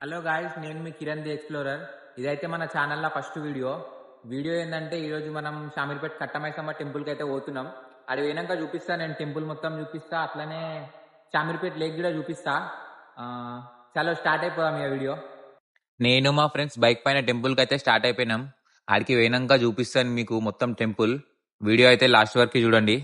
Hello guys, నేను మీ Kiran the explorer. ఇదైతే మన ఛానల్లో ఫస్ట్ వీడియో ఏంటంటే ఈరోజు మనం షామీర్పేట్ కట్టమైసమ్మ టెంపుల్కి అయితే పోతున్నాం. అది పోయినాక చూపిస్తా, నేను టెంపుల్ మొత్తం చూపిస్తా, అట్లనే షామీర్పేట్ లేక్ కూడా చూపిస్తా. చలో స్టార్ట్ అయిపోదాం ఈ వీడియో. నేను మా ఫ్రెండ్స్ బైక్ పైన టెంపుల్కి అయితే స్టార్ట్ అయిపోయినాం. ఆడికి పోయినాక చూపిస్తాను మీకు మొత్తం టెంపుల్. వీడియో అయితే లాస్ట్ వరకు చూడండి.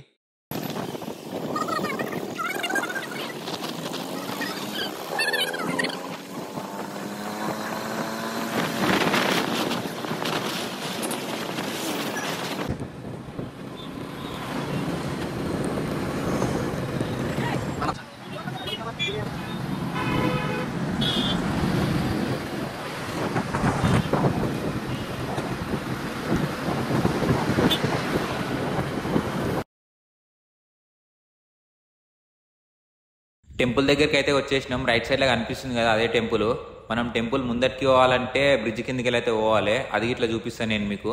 టెంపుల్ దగ్గరికి అయితే వచ్చేసినాం. రైట్ సైడ్ లా కనిపిస్తుంది కదా, అదే టెంపుల్. మనం టెంపుల్ ముందరికి పోవాలంటే బ్రిడ్జ్ కిందకి వెళ్ళైతే పోవాలి. అది ఇట్లా చూపిస్తాను నేను మీకు.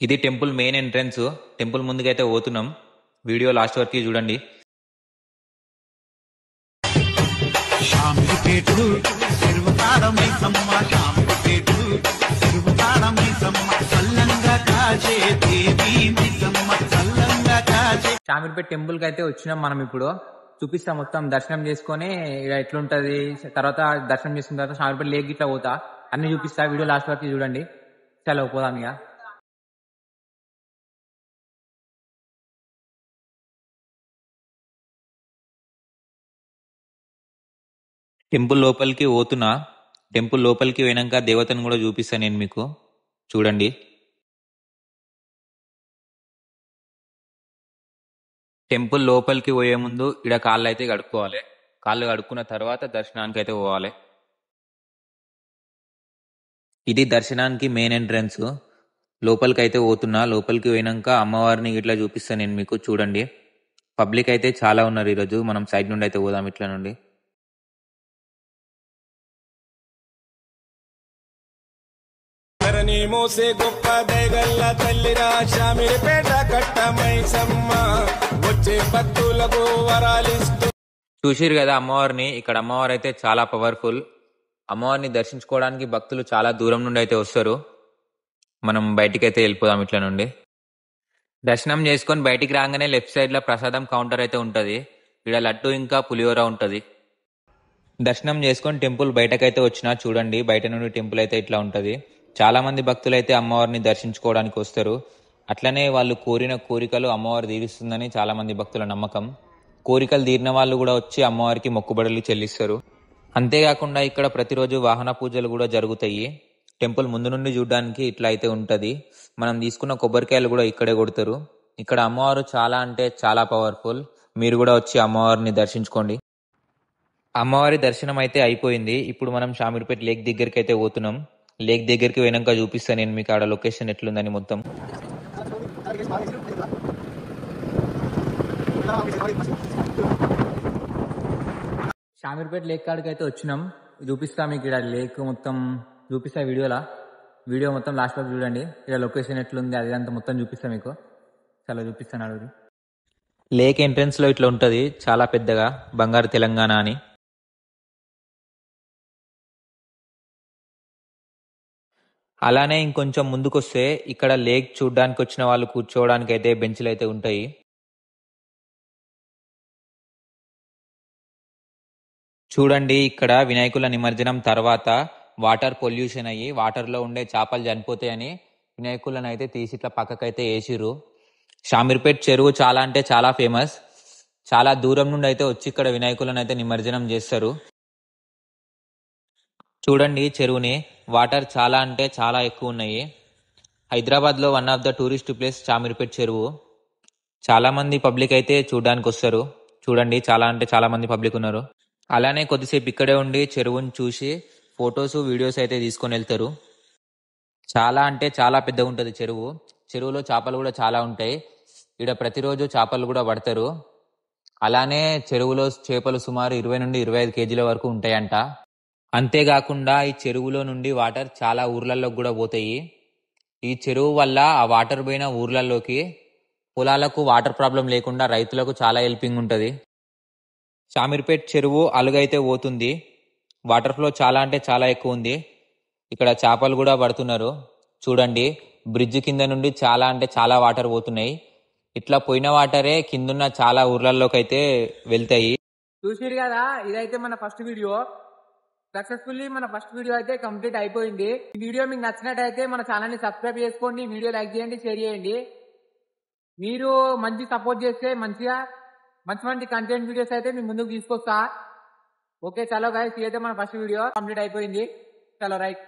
ఇది టెంపుల్ మెయిన్ ఎంట్రన్స్. టెంపుల్ ముందుకైతే పోతున్నాం. వీడియో లాస్ట్ వరకు చూడండి. షామీర్పేట్ టెంపుల్ కి అయితే వచ్చినాం మనం. ఇప్పుడు చూపిస్తాం మొత్తం. దర్శనం చేసుకొని ఇక్కడ ఎట్లుంటది, తర్వాత దర్శనం చేసుకున్న తర్వాత షామీర్పేట్ లేక్ ఇట్లా పోతా, అన్ని చూపిస్తా. వీడియో లాస్ట్ వరకు చూడండి. చలో పోదాం ఇక. టెంపుల్ లోపలికి పోతున్నా. టెంపుల్ లోపలికి పోయినాక దేవతను కూడా చూపిస్తాను నేను మీకు. చూడండి. టెంపుల్ లోపలికి పోయే ముందు ఇక్కడ కాళ్ళు అయితే కడుక్కోవాలి. కాళ్ళు కడుక్కున్న తర్వాత దర్శనానికి అయితే పోవాలి. ఇది దర్శనానికి మెయిన్ ఎంట్రన్స్. లోపలికి అయితే పోతున్నా. లోపలికి పోయినాక అమ్మవారిని ఇట్లా చూపిస్తాను నేను మీకు. చూడండి. పబ్లిక్ అయితే చాలా ఉన్నారు ఈరోజు. మనం సైడ్ నుండి అయితే పోదాం, ఇట్లా నుండి. మోసే గొప్ప దయగల్ల తల్లిరా షామీర్పేట కట్టమైసమ్మ, వచ్చే భక్తులకు వరాలిస్తూ. చూసిరు కదా అమ్మవారిని. ఇక్కడ అమ్మవారు అయితే చాలా పవర్ఫుల్. అమ్మవారిని దర్శించుకోవడానికి భక్తులు చాలా దూరం నుండి అయితే వస్తారు. మనం బయటికి అయితే వెళ్ళిపోదాం ఇట్లా నుండి. దర్శనం చేసుకొని బయటికి రాగానే లెఫ్ట్ సైడ్ లో ప్రసాదం కౌంటర్ అయితే ఉంటది. ఇక్కడ లడ్డు ఇంకా పులిహోర ఉంటది. దర్శనం చేసుకొని టెంపుల్ బయటకైతే వచ్చినా. చూడండి, బయట నుండి టెంపుల్ అయితే ఇట్లా ఉంటది. చాలా మంది భక్తులు అయితే అమ్మవారిని దర్శించుకోవడానికి వస్తారు. అట్లనే వాళ్ళు కోరిన కోరికలు అమ్మవారు తీరుస్తుందని చాలా మంది భక్తుల నమ్మకం. కోరికలు తీరిన వాళ్ళు కూడా వచ్చి అమ్మవారికి మొక్కుబడులు చెల్లిస్తారు. అంతేకాకుండా ఇక్కడ ప్రతిరోజు వాహన పూజలు కూడా జరుగుతాయి. టెంపుల్ ముందు నుండి చూడడానికి ఇట్లా అయితే ఉంటది. మనం తీసుకున్న కొబ్బరికాయలు కూడా ఇక్కడే కొడతారు. ఇక్కడ అమ్మవారు చాలా అంటే చాలా పవర్ఫుల్. మీరు కూడా వచ్చి అమ్మవారిని దర్శించుకోండి. అమ్మవారి దర్శనం అయితే అయిపోయింది. ఇప్పుడు మనం షామీర్పేట్ లేక్ దగ్గరికి అయితే పోతున్నాం. లేక్ దగ్గరికి పోయినాక చూపిస్తాను నేను మీకు ఆడ లొకేషన్ ఎట్లుందని మొత్తం. షామీర్పేట్ లేక్ కాడికి అయితే వచ్చినాం. చూపిస్తా మీకు. ఇక్కడ లేక్ మొత్తం చూపిస్తా వీడియో మొత్తం లాస్ట్ వరకు చూడండి. ఇక్కడ లొకేషన్ ఎట్లుంది అది అంతా మొత్తం చూపిస్తా మీకు. చాలా చూపిస్తాను అడుగు. లేక్ ఎంట్రన్స్ లో ఇట్లా ఉంటది, చాలా పెద్దగా, బంగారు తెలంగాణ అని. అలానే ఇంకొంచెం ముందుకొస్తే ఇక్కడ లేక్ చూడడానికి వచ్చిన వాళ్ళు కూర్చోవడానికి అయితే బెంచ్లు అయితే ఉంటాయి. చూడండి, ఇక్కడ వినాయకుల నిమజ్జనం తర్వాత వాటర్ పొల్యూషన్ అయ్యి వాటర్ లో ఉండే చేపలు చనిపోతాయని వినాయకులను అయితే తీసి ఇట్లా పక్కకైతే వేసిర్రు. షామీర్పేట్ చెరువు చాలా అంటే చాలా ఫేమస్. చాలా దూరం నుండి అయితే వచ్చి ఇక్కడ వినాయకులను అయితే నిమజ్జనం చేస్తారు. చూడండి చెరువుని. వాటర్ చాలా అంటే చాలా ఎక్కువ ఉన్నాయి. హైదరాబాద్ లో one of the tourist place Shamirpet చెరువు. చాలా మంది పబ్లిక్ అయితే చూడడానికి వస్తారు. చూడండి, చాలా అంటే చాలా మంది పబ్లిక్ ఉన్నారు. అలానే కొద్దిసేపు ఇక్కడే ఉండి చెరువుని చూసి ఫొటోస్ వీడియోస్ అయితే తీసుకొని వెళ్తారు. చాలా అంటే చాలా పెద్దగా ఉంటది చెరువు. చెరువులో చేపలు కూడా చాలా ఉంటాయి. ఇక్కడ ప్రతిరోజు చేపలు కూడా పడతారు. అలానే చెరువులో చేపలు సుమారు 20 నుండి 25 కేజీల వరకు ఉంటాయంట. అంతేకాకుండా ఈ చెరువులో నుండి వాటర్ చాలా ఊర్లలోకి కూడా పోతాయి. ఈ చెరువు వల్ల ఆ వాటర్ పోయిన ఊర్లలోకి పొలాలకు వాటర్ ప్రాబ్లం లేకుండా రైతులకు చాలా హెల్పింగ్ ఉంటది. షామీర్పేట్ చెరువు అలుగైతే పోతుంది. వాటర్ ఫ్లో చాలా అంటే చాలా ఎక్కువ ఉంది. ఇక్కడ చేపలు కూడా పడుతున్నారు. చూడండి, బ్రిడ్జ్ కింద నుండి చాలా అంటే చాలా వాటర్ పోతున్నాయి. ఇట్లా పోయిన వాటరే కిందున్న చాలా ఊర్లలోకి అయితే వెళ్తాయి. చూసిరు కదా, ఇదైతే మన ఫస్ట్ వీడియో. సక్సెస్ఫుల్లీ మన ఫస్ట్ వీడియో అయితే కంప్లీట్ అయిపోయింది. ఈ వీడియో మీకు నచ్చినట్టయితే మన ఛానల్ ని సబ్స్క్రైబ్ చేసుకోండి, వీడియో లైక్ చేయండి, షేర్ చేయండి. మీరు మంచి సపోర్ట్ చేస్తే మంచిగా మంచి మంచి కంటెంట్ వీడియోస్ అయితే మీ ముందుకు తీసుకొస్తా. ఓకే, చలో గైస్, ఇదైతే మన ఫస్ట్ వీడియో కంప్లీట్ అయిపోయింది. చలో రైట్.